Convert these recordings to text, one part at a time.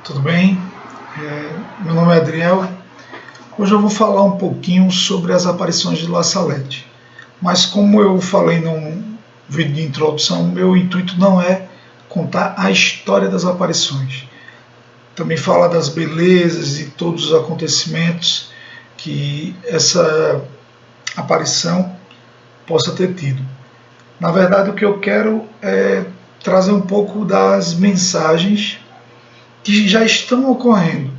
tudo bem? Meu nome é Adriel. Hoje eu vou falar um pouquinho sobre as aparições de La Salette. Mas como eu falei num vídeo de introdução, meu intuito não é contar a história das aparições. Também fala das belezas e todos os acontecimentos que essa aparição possa ter tido. Na verdade, o que eu quero é trazer um pouco das mensagens que já estão ocorrendo,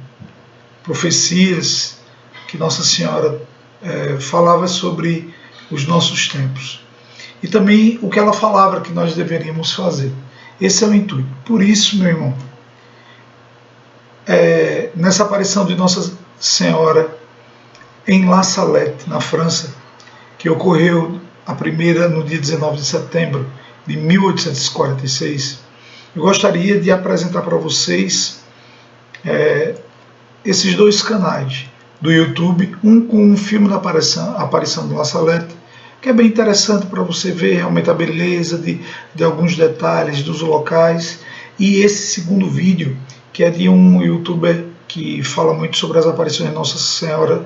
profecias que Nossa Senhora falava sobre os nossos tempos. E também o que ela falava que nós deveríamos fazer. Esse é o intuito. Por isso, meu irmão, nessa aparição de Nossa Senhora em La Salette, na França, que ocorreu a primeira no dia 19 de setembro de 1846, eu gostaria de apresentar para vocês esses dois canais do YouTube, um com um filme da aparição de La Salette, que é bem interessante para você ver realmente a beleza de alguns detalhes dos locais, e esse segundo vídeo, que é de um youtuber que fala muito sobre as aparições de Nossa Senhora,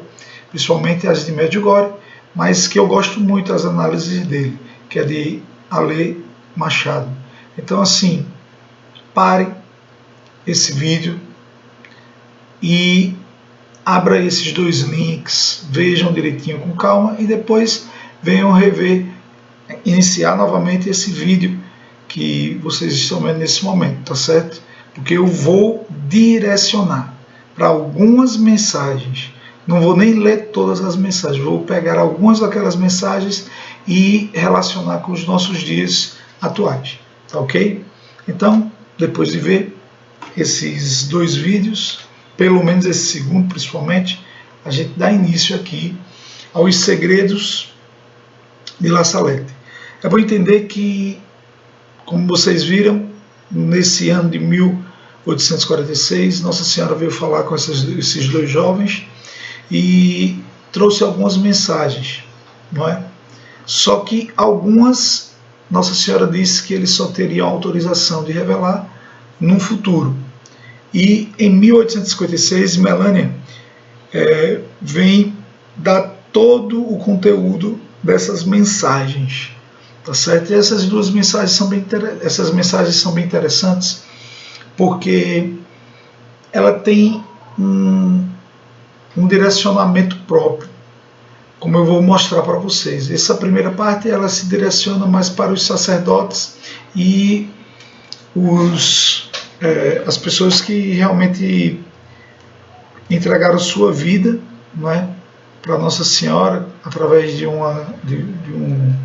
principalmente as de Medjugorje, mas que eu gosto muito das análises dele, que é de Ale Machado. Então, assim, pare esse vídeo e abra esses dois links, vejam direitinho com calma e depois venham rever, iniciar novamente esse vídeo que vocês estão vendo nesse momento, tá certo? Porque eu vou direcionar para algumas mensagens. Não vou nem ler todas as mensagens, vou pegar algumas daquelas mensagens e relacionar com os nossos dias atuais, tá ok? Então, depois de ver esses dois vídeos, pelo menos esse segundo principalmente, a gente dá início aqui aos segredos de La Salette. É bom entender que, como vocês viram, nesse ano de 1846, Nossa Senhora veio falar com esses dois jovens e trouxe algumas mensagens, não é? Só que algumas, Nossa Senhora disse que eles só teriam autorização de revelar no futuro. E em 1856, Melania vem dar todo o conteúdo dessas mensagens, tá certo? E essas duas mensagens são bem interessantes, porque ela tem um direcionamento próprio, como eu vou mostrar para vocês. Essa primeira parte ela se direciona mais para os sacerdotes e as pessoas que realmente entregaram sua vida, não é, para Nossa Senhora através de um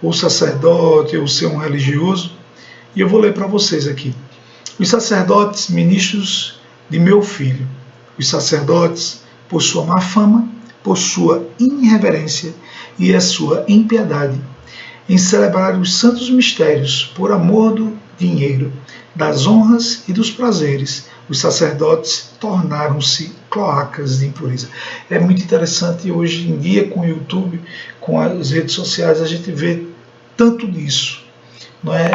ou sacerdote ou ser um religioso. E eu vou ler para vocês aqui. Os sacerdotes, ministros de meu filho, os sacerdotes, por sua má fama, por sua irreverência e a sua impiedade, em celebrar os santos mistérios por amor do dinheiro, das honras e dos prazeres, os sacerdotes tornaram-se cloacas de impureza. É muito interessante hoje em dia com o YouTube, com as redes sociais, a gente vê tanto disso, não é?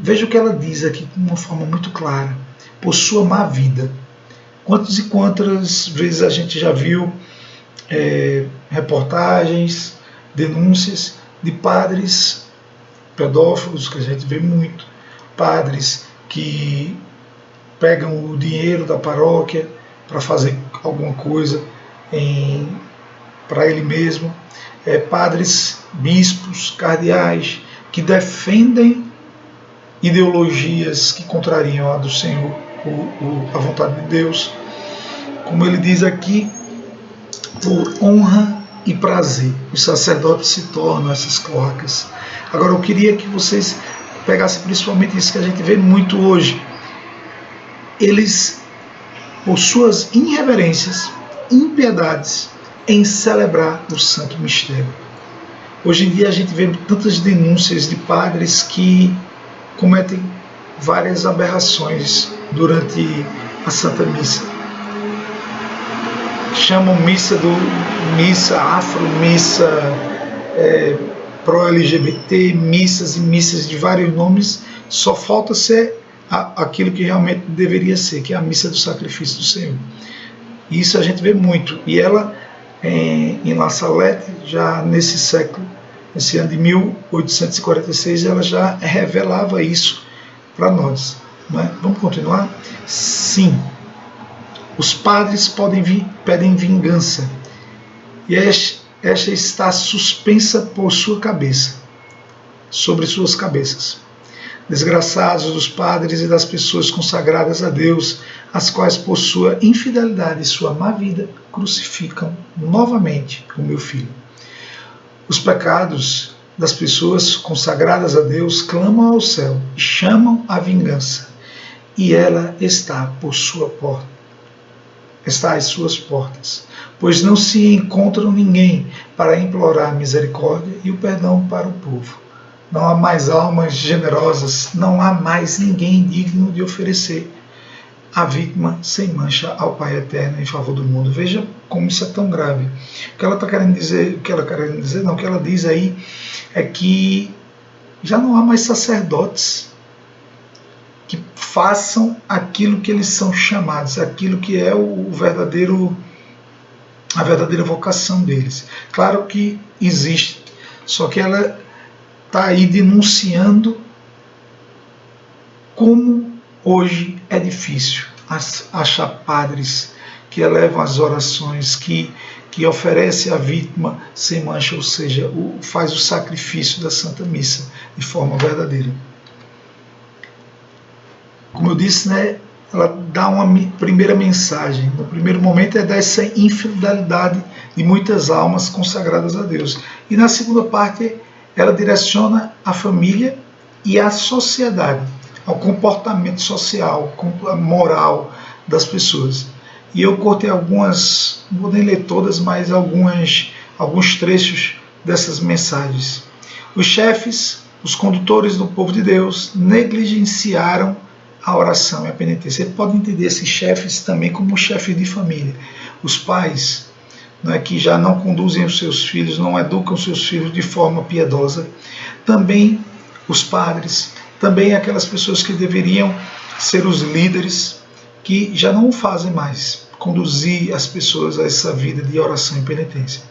Veja o que ela diz aqui de uma forma muito clara: por sua má vida. Quantas e quantas vezes a gente já viu reportagens, denúncias de padres pedófilos, que a gente vê muito, padres que pegam o dinheiro da paróquia para fazer alguma coisa para ele mesmo, padres, bispos, cardeais que defendem ideologias que contrariam a do Senhor, a vontade de Deus, como ele diz aqui, por honra e prazer. Os sacerdotes se tornam essas cloacas. Agora eu queria que vocês pegassem principalmente isso que a gente vê muito hoje. Eles, por suas irreverências, impiedades, em celebrar o santo mistério. Hoje em dia a gente vê tantas denúncias de padres que cometem várias aberrações durante a Santa Missa. Chamam missa afro, missa pró-LGBT, missas e missas de vários nomes, só falta ser aquilo que realmente deveria ser, que é a missa do sacrifício do Senhor. Isso a gente vê muito. E ela, em La Salette, já nesse século, esse ano de 1846, ela já revelava isso para nós. Não é? Vamos continuar? Sim, os padres pedem vingança, e esta está suspensa por sua cabeça, sobre suas cabeças. Desgraçados dos padres e das pessoas consagradas a Deus, as quais por sua infidelidade e sua má vida crucificam novamente o meu filho. Os pecados das pessoas consagradas a Deus clamam ao céu e chamam a vingança, e ela está por sua porta. Está às suas portas, pois não se encontra ninguém para implorar misericórdia e o perdão para o povo. Não há mais almas generosas, não há mais ninguém digno de oferecer a vítima sem mancha ao Pai Eterno em favor do mundo. Veja como isso é tão grave. O que ela está querendo dizer, o que ela diz aí é que já não há mais sacerdotes que façam aquilo que eles são chamados, aquilo que é a verdadeira vocação deles. Claro que existe, só que ela está aí denunciando como hoje é difícil achar padres que elevam as orações, que oferece a vítima sem mancha, ou seja, faz o sacrifício da Santa Missa de forma verdadeira. Como eu disse, né, ela dá uma primeira mensagem. No primeiro momento é dessa infidelidade de muitas almas consagradas a Deus. E na segunda parte ela direciona a família e a sociedade, ao comportamento social, moral das pessoas. E eu cortei algumas, não vou nem ler todas, mas alguns trechos dessas mensagens. Os chefes, os condutores do povo de Deus, negligenciaram a oração e a penitência. Você pode entender esses chefes também como chefes de família. Os pais, não é, que já não conduzem os seus filhos, não educam os seus filhos de forma piedosa. Também os padres, também aquelas pessoas que deveriam ser os líderes, que já não o fazem mais, conduzir as pessoas a essa vida de oração e penitência.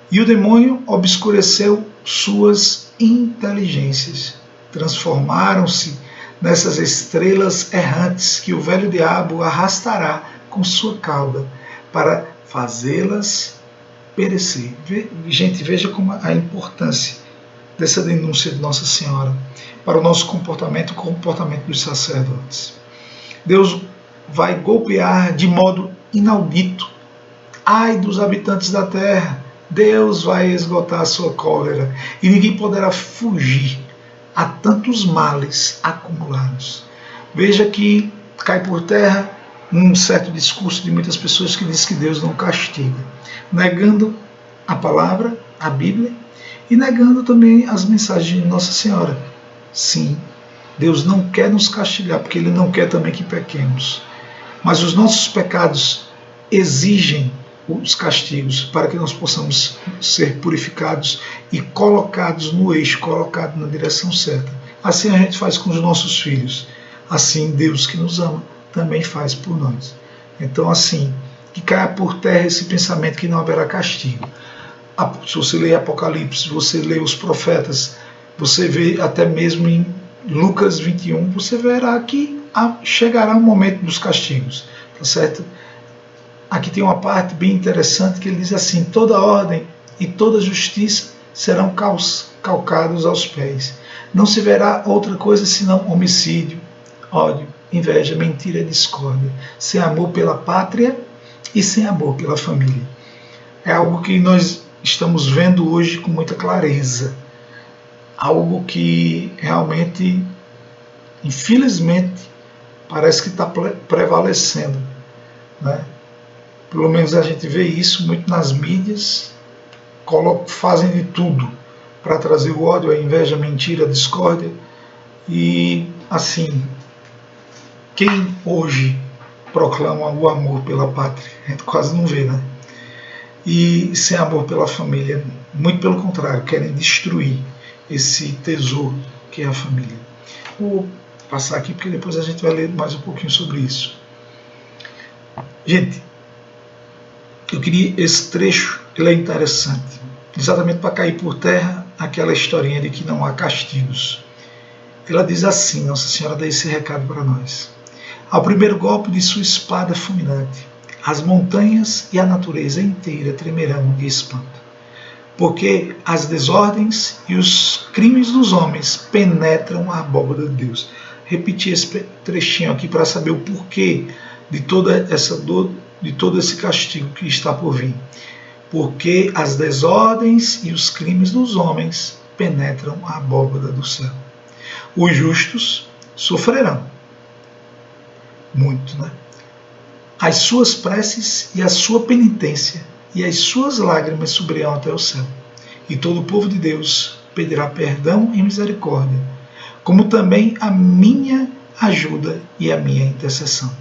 E o demônio obscureceu suas inteligências, transformaram-se nessas estrelas errantes que o velho diabo arrastará com sua cauda para fazê-las perecer. Gente, veja como a importância dessa denúncia de Nossa Senhora para o nosso comportamento, o comportamento dos sacerdotes. Deus vai golpear de modo inaudito. Ai dos habitantes da terra, Deus vai esgotar a sua cólera e ninguém poderá fugir a tantos males acumulados. Veja que cai por terra um certo discurso de muitas pessoas que diz que Deus não castiga, negando a palavra, a Bíblia, e negando também as mensagens de Nossa Senhora. Sim, Deus não quer nos castigar, porque Ele não quer também que pequemos. Mas os nossos pecados exigem os castigos para que nós possamos ser purificados e colocados no eixo, colocados na direção certa. Assim a gente faz com os nossos filhos. Assim Deus que nos ama também faz por nós. Então assim, que caia por terra esse pensamento que não haverá castigo. Se você lê Apocalipse, se você lê os profetas, você vê até mesmo em Lucas 21, você verá que chegará o momento dos castigos, tá certo? Aqui tem uma parte bem interessante que ele diz assim: toda ordem e toda justiça serão calcados aos pés. Não se verá outra coisa senão homicídio, ódio, inveja, mentira e discórdia, sem amor pela pátria e sem amor pela família. É algo que nós estamos vendo hoje com muita clareza. Algo que realmente, infelizmente, parece que está prevalecendo, né? Pelo menos a gente vê isso muito nas mídias, fazem de tudo para trazer o ódio, a inveja, a mentira, a discórdia. E assim, quem hoje proclama o amor pela pátria? A gente quase não vê, né? E sem amor pela família, muito pelo contrário, querem destruir esse tesouro que é a família. passar aqui, porque depois a gente vai ler mais um pouquinho sobre isso. Gente, eu queria esse trecho, ele é interessante, exatamente para cair por terra aquela historinha de que não há castigos. Ela diz assim, Nossa Senhora dá esse recado para nós. Ao primeiro golpe de sua espada fulminante, as montanhas e a natureza inteira tremerão de espanto, porque as desordens e os crimes dos homens penetram a abóbada de Deus. Repetir esse trechinho aqui para saber o porquê de toda essa dor, de todo esse castigo que está por vir. Porque as desordens e os crimes dos homens penetram a abóbada do céu. Os justos sofrerão muito, né? As suas preces e a sua penitência e as suas lágrimas subirão até o céu. E todo o povo de Deus pedirá perdão e misericórdia, como também a minha ajuda e a minha intercessão.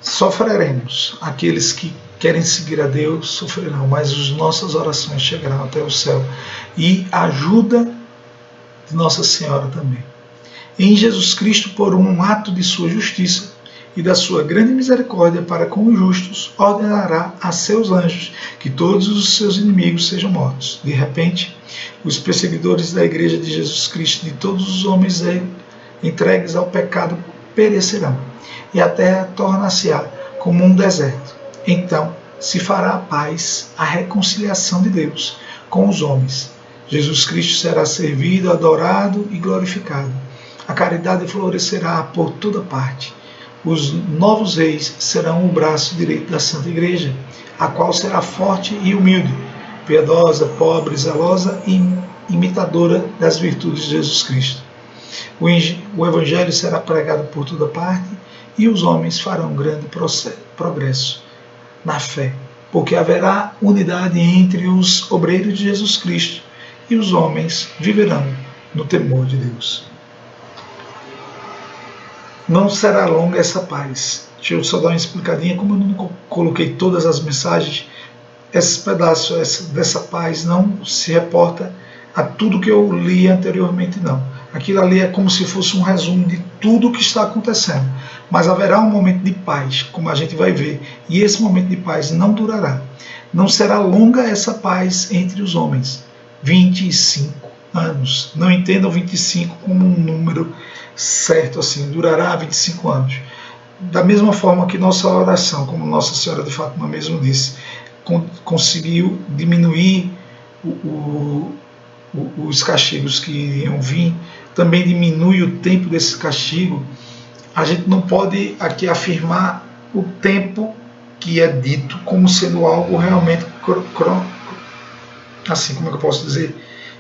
Sofreremos, aqueles que querem seguir a Deus sofrerão, mas as nossas orações chegarão até o céu e a ajuda de Nossa Senhora também. Em Jesus Cristo, por um ato de sua justiça e da sua grande misericórdia para com os justos, ordenará a seus anjos que todos os seus inimigos sejam mortos. De repente, os perseguidores da Igreja de Jesus Cristo, de todos os homens entregues ao pecado, perecerão, e a terra tornar-se-á como um deserto. Então se fará a paz, a reconciliação de Deus com os homens. Jesus Cristo será servido, adorado e glorificado. A caridade florescerá por toda parte. Os novos reis serão o braço direito da Santa Igreja, a qual será forte e humilde, piedosa, pobre, zelosa e imitadora das virtudes de Jesus Cristo. O Evangelho será pregado por toda parte e os homens farão grande progresso na fé, porque haverá unidade entre os obreiros de Jesus Cristo e os homens viverão no temor de Deus. Não será longa essa paz. Deixa eu só dar uma explicadinha, como eu não coloquei todas as mensagens, esse pedaço dessa paz não se reporta a tudo que eu li anteriormente, não. Aquilo ali é como se fosse um resumo de tudo o que está acontecendo. Mas haverá um momento de paz, como a gente vai ver, e esse momento de paz não durará. Não será longa essa paz entre os homens. 25 anos. Não entendam 25 como um número certo, assim, durará 25 anos. Da mesma forma que nossa oração, como Nossa Senhora de Fátima mesmo disse, conseguiu diminuir os castigos que iriam vir, também diminui o tempo desse castigo. A gente não pode aqui afirmar o tempo que é dito como sendo algo realmente assim, como é que eu posso dizer,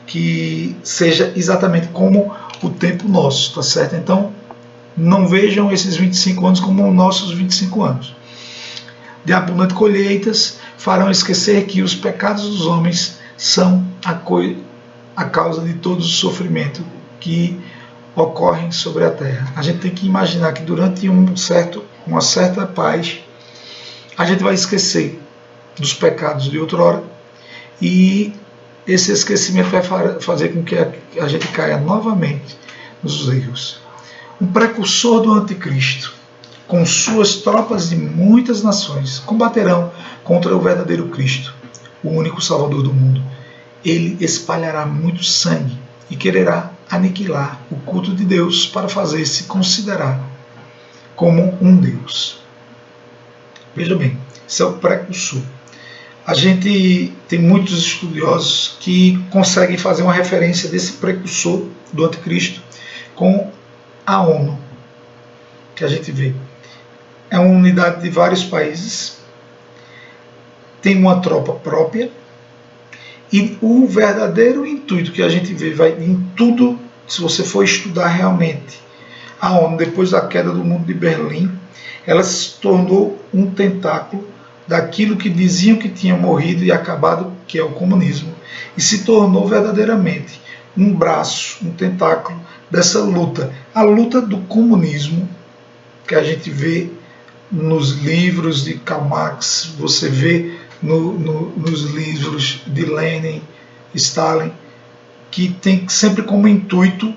que seja exatamente como o tempo nosso, tá certo? Então, não vejam esses 25 anos como nossos 25 anos. De abundantes colheitas farão esquecer que os pecados dos homens são a causa de todo o sofrimento que ocorrem sobre a terra. A gente tem que imaginar que durante uma certa paz, a gente vai esquecer dos pecados de outrora, e esse esquecimento vai fazer com que a gente caia novamente nos erros. Um precursor do anticristo, com suas tropas de muitas nações, combaterão contra o verdadeiro Cristo, o único Salvador do mundo. Ele espalhará muito sangue e quererá aniquilar o culto de Deus para fazer-se considerar como um Deus. Veja bem, isso é o precursor. A gente tem muitos estudiosos que conseguem fazer uma referência desse precursor do anticristo com a ONU, que a gente vê. É uma unidade de vários países, tem uma tropa própria, e o verdadeiro intuito que a gente vê vai em tudo, se você for estudar realmente a ONU, depois da queda do Muro de Berlim, ela se tornou um tentáculo daquilo que diziam que tinha morrido e acabado, que é o comunismo, e se tornou verdadeiramente um braço, um tentáculo dessa luta, a luta do comunismo, que a gente vê nos livros de Karl Marx, você vê nos livros de Lenin, Stalin, que tem sempre como intuito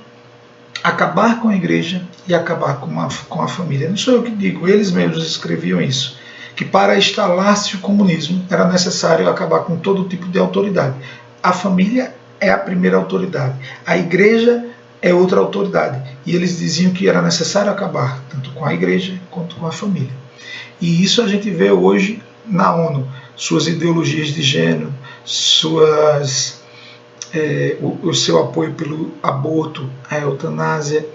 acabar com a igreja e acabar com a família. Não sou eu que digo, eles mesmos escreviam isso, que para instalar-se o comunismo era necessário acabar com todo tipo de autoridade. A família é a primeira autoridade, a igreja é outra autoridade, e eles diziam que era necessário acabar tanto com a igreja quanto com a família. E isso a gente vê hoje na ONU, suas ideologias de gênero, o seu apoio pelo aborto, a eutanásia,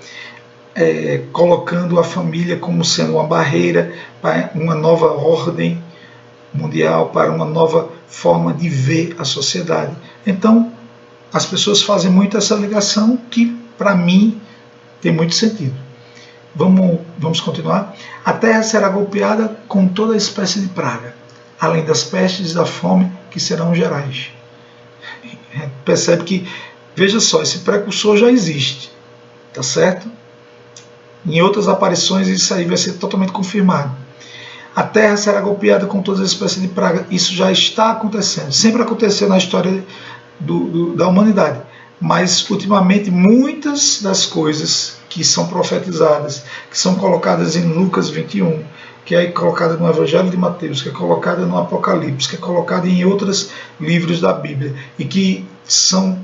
colocando a família como sendo uma barreira para uma nova ordem mundial, para uma nova forma de ver a sociedade. Então, as pessoas fazem muito essa ligação que, para mim, tem muito sentido. Vamos continuar? A terra será golpeada com toda espécie de praga, além das pestes e da fome que serão gerais. Percebe que, veja só, esse precursor já existe, tá certo? Em outras aparições isso aí vai ser totalmente confirmado. A terra será golpeada com todas as espécies de praga. Isso já está acontecendo, sempre aconteceu na história da humanidade. Mas, ultimamente, muitas das coisas que são profetizadas, que são colocadas em Lucas 21, que é colocada no Evangelho de Mateus, que é colocada no Apocalipse, que é colocada em outros livros da Bíblia, e que são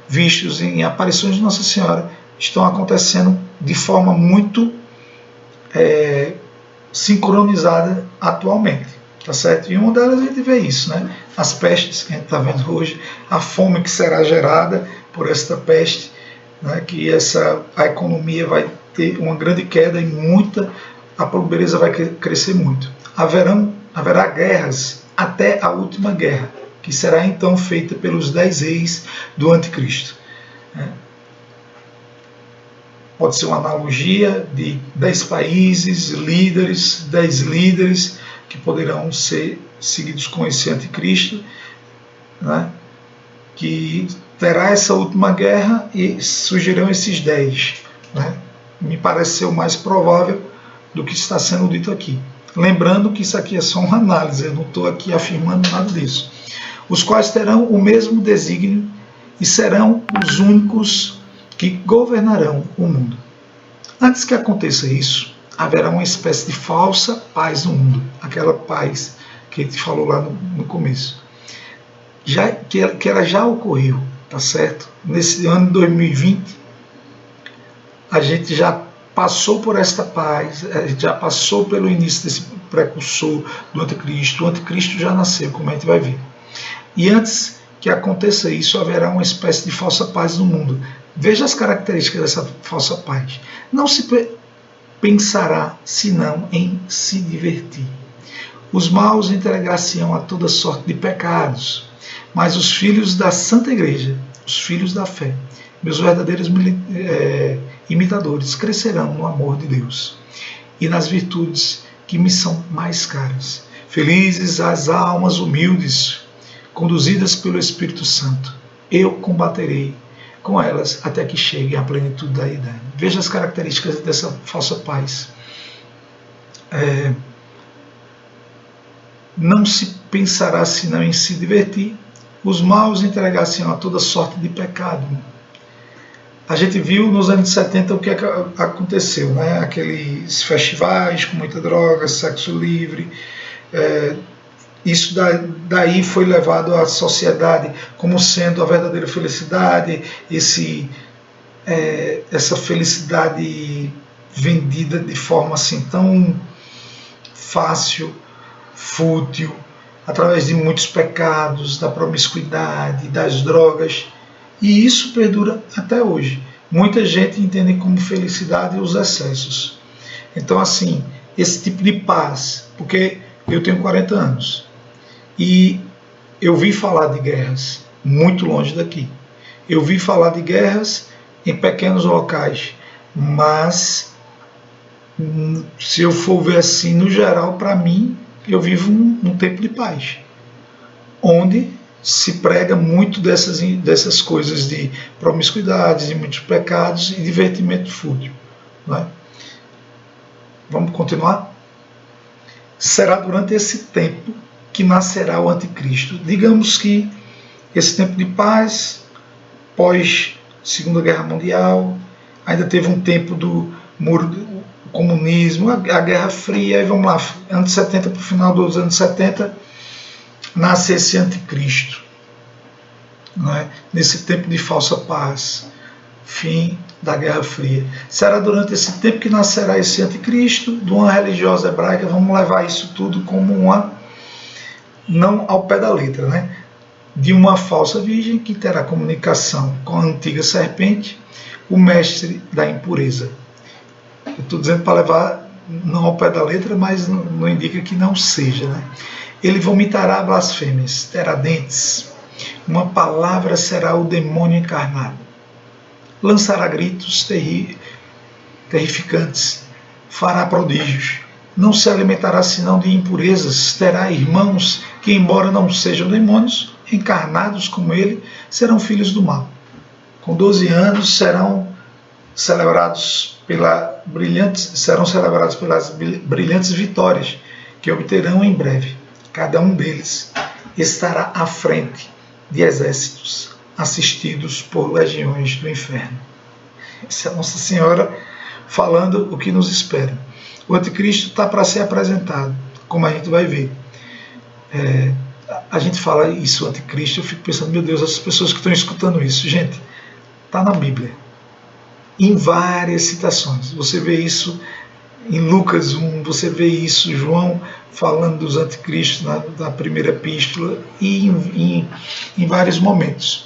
vistos em aparições de Nossa Senhora, estão acontecendo de forma muito sincronizada atualmente, tá certo? E uma delas a gente vê isso, né? As pestes que a gente está vendo hoje, a fome que será gerada por esta peste, né? Que a economia vai ter uma grande queda e a pobreza vai crescer muito. Haverá guerras até a última guerra, que será então feita pelos 10 reis do Anticristo. Pode ser uma analogia de 10 países, 10 líderes que poderão ser seguidos com esse Anticristo, né? Que terá essa última guerra e surgirão esses 10. Né? Me pareceu mais provável do que está sendo dito aqui. Lembrando que isso aqui é só uma análise, eu não estou aqui afirmando nada disso. Os quais terão o mesmo desígnio e serão os únicos que governarão o mundo. Antes que aconteça isso, haverá uma espécie de falsa paz no mundo, aquela paz que a gente falou lá no começo, que ela já ocorreu, tá certo? Nesse ano de 2020, a gente já passou por esta paz, a gente já passou pelo início desse precursor do Anticristo. O Anticristo já nasceu, como a gente vai ver. E antes que aconteça isso, haverá uma espécie de falsa paz no mundo. Veja as características dessa falsa paz. Não se pensará senão em se divertir. Os maus entregar-se-ão a toda sorte de pecados, mas os filhos da Santa Igreja, os filhos da fé, meus verdadeiros imitadores, crescerão no amor de Deus e nas virtudes que me são mais caras. Felizes as almas humildes, conduzidas pelo Espírito Santo. Eu combaterei com elas até que cheguem à plenitude da idade. Veja as características dessa falsa paz. Não se pensará senão em se divertir. Os maus entregar-se a toda sorte de pecado. A gente viu nos anos 70 o que aconteceu, né? Aqueles festivais com muita droga, sexo livre. Isso daí foi levado à sociedade como sendo a verdadeira felicidade, essa felicidade vendida de forma assim tão fácil, fútil, através de muitos pecados, da promiscuidade, das drogas, e isso perdura até hoje. Muita gente entende como felicidade os excessos. Então, assim, esse tipo de paz, porque eu tenho 40 anos e eu vi falar de guerras muito longe daqui. Eu vi falar de guerras em pequenos locais, mas se eu for ver assim, no geral, para mim, eu vivo um tempo de paz, onde se prega muito dessas coisas de promiscuidade, de muitos pecados e divertimento fútil. Né? Vamos continuar? Será durante esse tempo que nascerá o Anticristo. Digamos que esse tempo de paz, pós Segunda Guerra Mundial, ainda teve um tempo do muro do comunismo, a Guerra Fria, e vamos lá, anos 70 para o final dos anos 70, nasce esse anticristo, não é? Nesse tempo de falsa paz, fim da Guerra Fria. Será durante esse tempo que nascerá esse anticristo, de uma religiosa hebraica. Vamos levar isso tudo como uma, não ao pé da letra, né? De uma falsa virgem que terá comunicação com a antiga serpente, o mestre da impureza. Eu estou dizendo para levar não ao pé da letra, mas não indica que não seja, né? Ele vomitará blasfêmias, terá dentes, uma palavra será o demônio encarnado, lançará gritos terrificantes, fará prodígios, não se alimentará senão de impurezas, terá irmãos que, embora não sejam demônios, encarnados como ele, serão filhos do mal. Com 12 anos serão celebrados pelas brilhantes vitórias que obterão em breve. Cada um deles estará à frente de exércitos assistidos por legiões do inferno. Essa é a Nossa Senhora falando o que nos espera. O anticristo está para ser apresentado, como a gente vai ver. A gente fala isso, anticristo, eu fico pensando, meu Deus, as pessoas que estão escutando isso, gente, está na Bíblia, em várias citações. Você vê isso em Lucas 1, você vê isso João falando dos anticristos na primeira epístola e em vários momentos.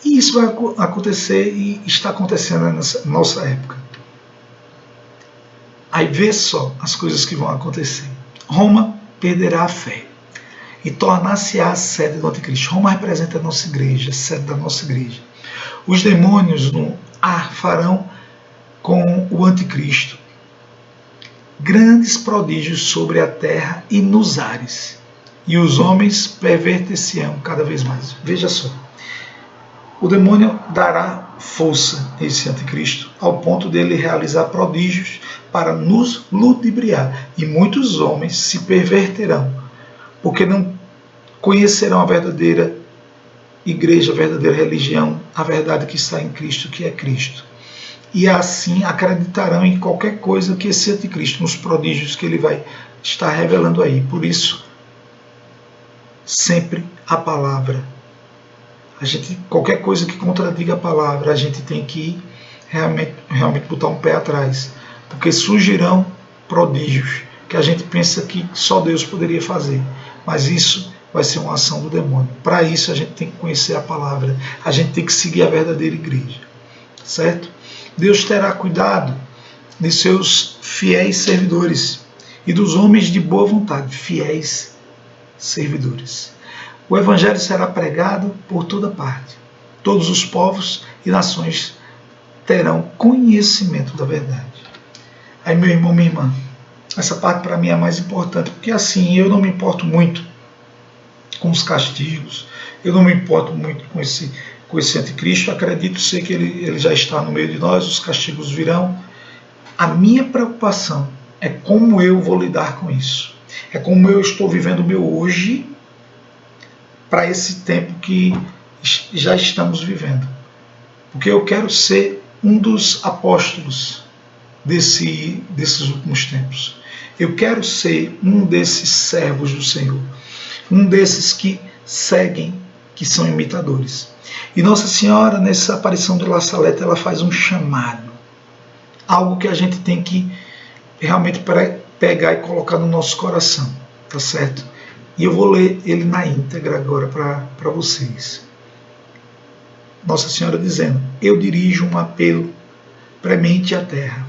E isso vai acontecer e está acontecendo na nossa época. Aí vê só as coisas que vão acontecer. Roma perderá a fé e tornar-se-á a sede do anticristo. Roma representa a nossa igreja, a sede da nossa igreja. Os demônios no ar farão com o anticristo grandes prodígios sobre a terra e nos ares, e os homens perverter-se-ão cada vez mais. Veja só, o demônio dará força a esse anticristo, ao ponto dele realizar prodígios para nos ludibriar, e muitos homens se perverterão, porque não conhecerão a verdadeira igreja, a verdadeira religião, a verdade que está em Cristo, que é Cristo. E assim acreditarão em qualquer coisa que esse anticristo, nos prodígios que ele vai estar revelando aí. Por isso, sempre a palavra. Qualquer coisa que contradiga a palavra, a gente tem que realmente botar um pé atrás. Porque surgirão prodígios que a gente pensa que só Deus poderia fazer. Mas isso vai ser uma ação do demônio. Para isso a gente tem que conhecer a palavra. A gente tem que seguir a verdadeira igreja. Certo? Deus terá cuidado de seus fiéis servidores e dos homens de boa vontade, fiéis servidores. O Evangelho será pregado por toda parte. Todos os povos e nações terão conhecimento da verdade. Aí, meu irmão, minha irmã, essa parte para mim é a mais importante, porque assim, eu não me importo muito com os castigos, eu não me importo muito com esse anticristo, acredito ser que ele já está no meio de nós, os castigos virão. A minha preocupação é como eu vou lidar com isso. É como eu estou vivendo o meu hoje para esse tempo que já estamos vivendo. Porque eu quero ser um dos apóstolos desses últimos tempos. Eu quero ser um desses servos do Senhor. Um desses que seguem, que são imitadores. E Nossa Senhora, nessa aparição do La Salette, ela faz um chamado. Algo que a gente tem que realmente pegar e colocar no nosso coração. Tá certo? E eu vou ler ele na íntegra agora para vocês. Nossa Senhora dizendo: eu dirijo um apelo premente à terra.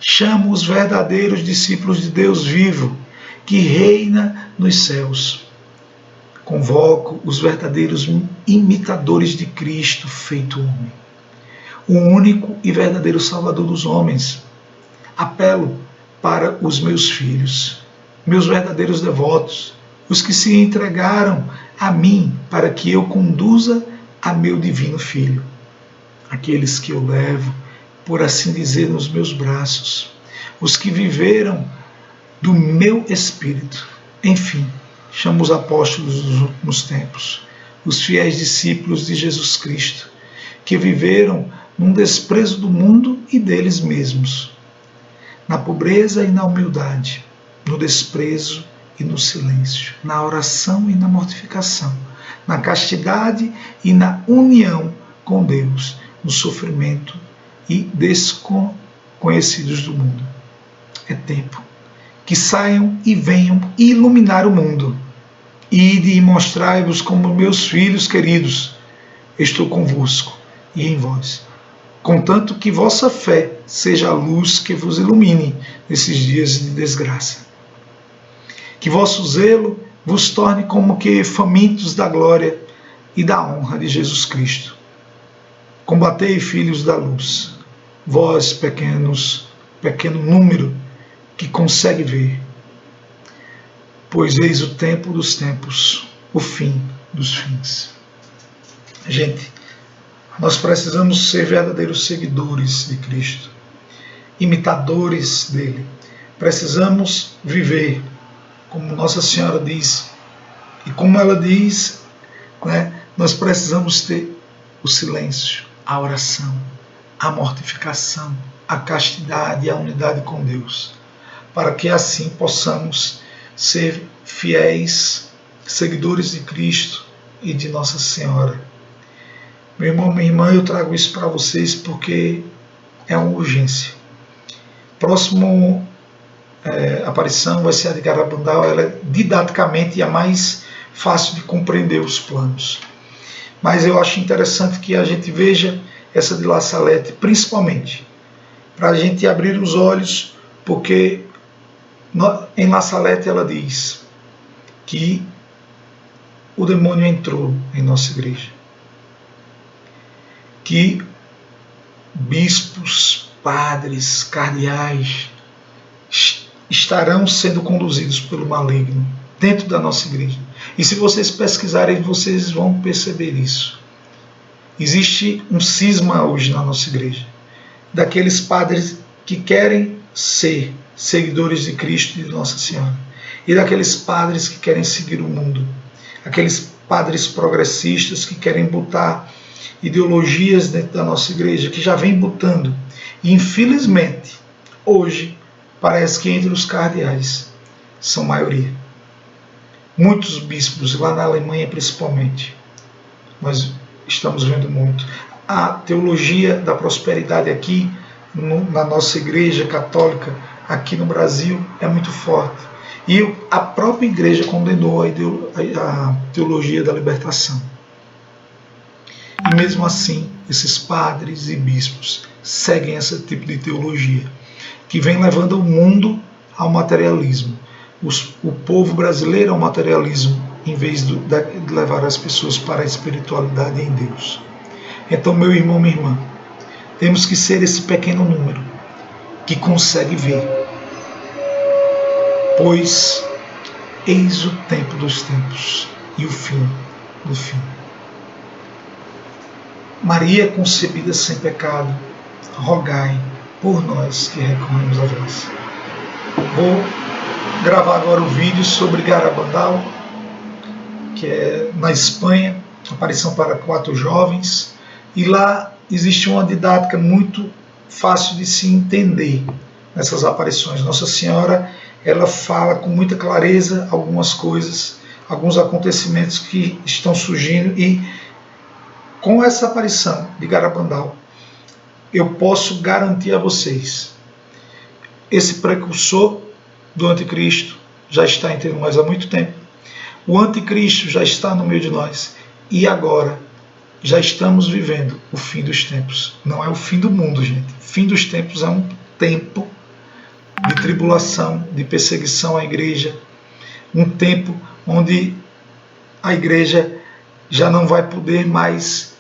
Chamo os verdadeiros discípulos de Deus vivo, que reina nos céus. Convoco os verdadeiros imitadores de Cristo feito homem, o único e verdadeiro Salvador dos homens. Apelo para os meus filhos, meus verdadeiros devotos, os que se entregaram a mim para que eu conduza a meu divino Filho, aqueles que eu levo, por assim dizer, nos meus braços, os que viveram do meu espírito. Enfim, chamo os apóstolos dos últimos tempos, os fiéis discípulos de Jesus Cristo, que viveram num desprezo do mundo e deles mesmos, na pobreza e na humildade, no desprezo e no silêncio, na oração e na mortificação, na castidade e na união com Deus, no sofrimento e desconhecidos do mundo. É tempo que saiam e venham iluminar o mundo. Ide e mostrai-vos como meus filhos queridos. Estou convosco e em vós, contanto que vossa fé seja a luz que vos ilumine nesses dias de desgraça. Que vosso zelo vos torne como que famintos da glória e da honra de Jesus Cristo. Combatei, filhos da luz, vós pequeno número que consegue ver, pois eis o tempo dos tempos, o fim dos fins. Gente, nós precisamos ser verdadeiros seguidores de Cristo, imitadores dele. Precisamos viver como Nossa Senhora diz, e como ela diz, né, nós precisamos ter o silêncio, a oração, a mortificação, a castidade e a unidade com Deus, para que assim possamos ser fiéis seguidores de Cristo e de Nossa Senhora. Meu irmão, minha irmã, eu trago isso para vocês porque é uma urgência. Próximo aparição vai ser a de Garabandal. Ela é didaticamente a mais fácil de compreender os planos. Mas eu acho interessante que a gente veja essa de La Salette, principalmente, para a gente abrir os olhos, porque em La Salette ela diz que o demônio entrou em nossa igreja, que bispos, padres, cardeais estarão sendo conduzidos pelo maligno dentro da nossa igreja. E se vocês pesquisarem, vocês vão perceber isso. Existe um cisma hoje na nossa igreja, daqueles padres que querem ser seguidores de Cristo e de Nossa Senhora, e daqueles padres que querem seguir o mundo, aqueles padres progressistas que querem botar ideologias dentro da nossa igreja, que já vem botando. E infelizmente, hoje, parece que entre os cardeais são maioria. Muitos bispos, lá na Alemanha principalmente, nós estamos vendo muito. A teologia da prosperidade aqui, na nossa igreja católica, aqui no Brasil, é muito forte. E a própria igreja condenou a teologia da libertação. E mesmo assim, esses padres e bispos seguem esse tipo de teologia, que vem levando o mundo ao materialismo, o povo brasileiro ao materialismo, em vez de levar as pessoas para a espiritualidade em Deus. Então, meu irmão, minha irmã, temos que ser esse pequeno número que consegue ver, pois eis o tempo dos tempos e o fim do fim. Maria concebida sem pecado, rogai por nós que recorremos a vós. Vou gravar agora o vídeo sobre Garabandal, que é na Espanha, aparição para 4 jovens, e lá existe uma didática muito fácil de se entender nessas aparições. Nossa Senhora, ela fala com muita clareza algumas coisas, alguns acontecimentos que estão surgindo, e com essa aparição de Garabandal, eu posso garantir a vocês, esse precursor do anticristo já está entre nós há muito tempo. O anticristo já está no meio de nós. E agora já estamos vivendo o fim dos tempos. Não é o fim do mundo, gente. O fim dos tempos é um tempo de tribulação, de perseguição à igreja. Um tempo onde a igreja já não vai poder mais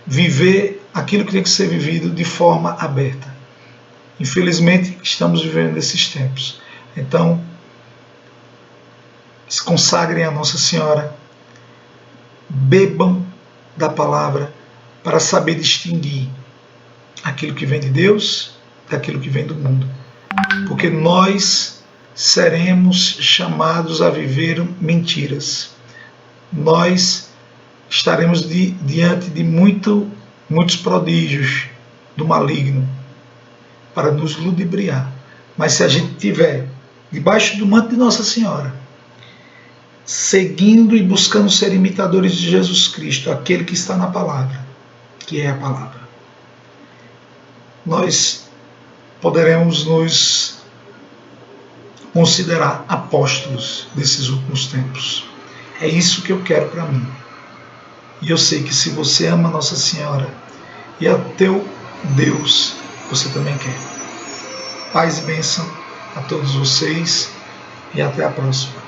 viver aquilo que tem que ser vivido de forma aberta. Infelizmente, estamos vivendo esses tempos. Então, se consagrem a Nossa Senhora, bebam da palavra para saber distinguir aquilo que vem de Deus daquilo que vem do mundo. Porque nós seremos chamados a viver mentiras. Nós estaremos diante de muito muitos prodígios do maligno para nos ludibriar. Mas se a gente tiver debaixo do manto de Nossa Senhora, seguindo e buscando ser imitadores de Jesus Cristo, aquele que está na palavra, que é a palavra, nós poderemos nos considerar apóstolos desses últimos tempos. É isso que eu quero para mim. E eu sei que se você ama Nossa Senhora e a teu Deus, você também quer. Paz e bênção a todos vocês e até a próxima.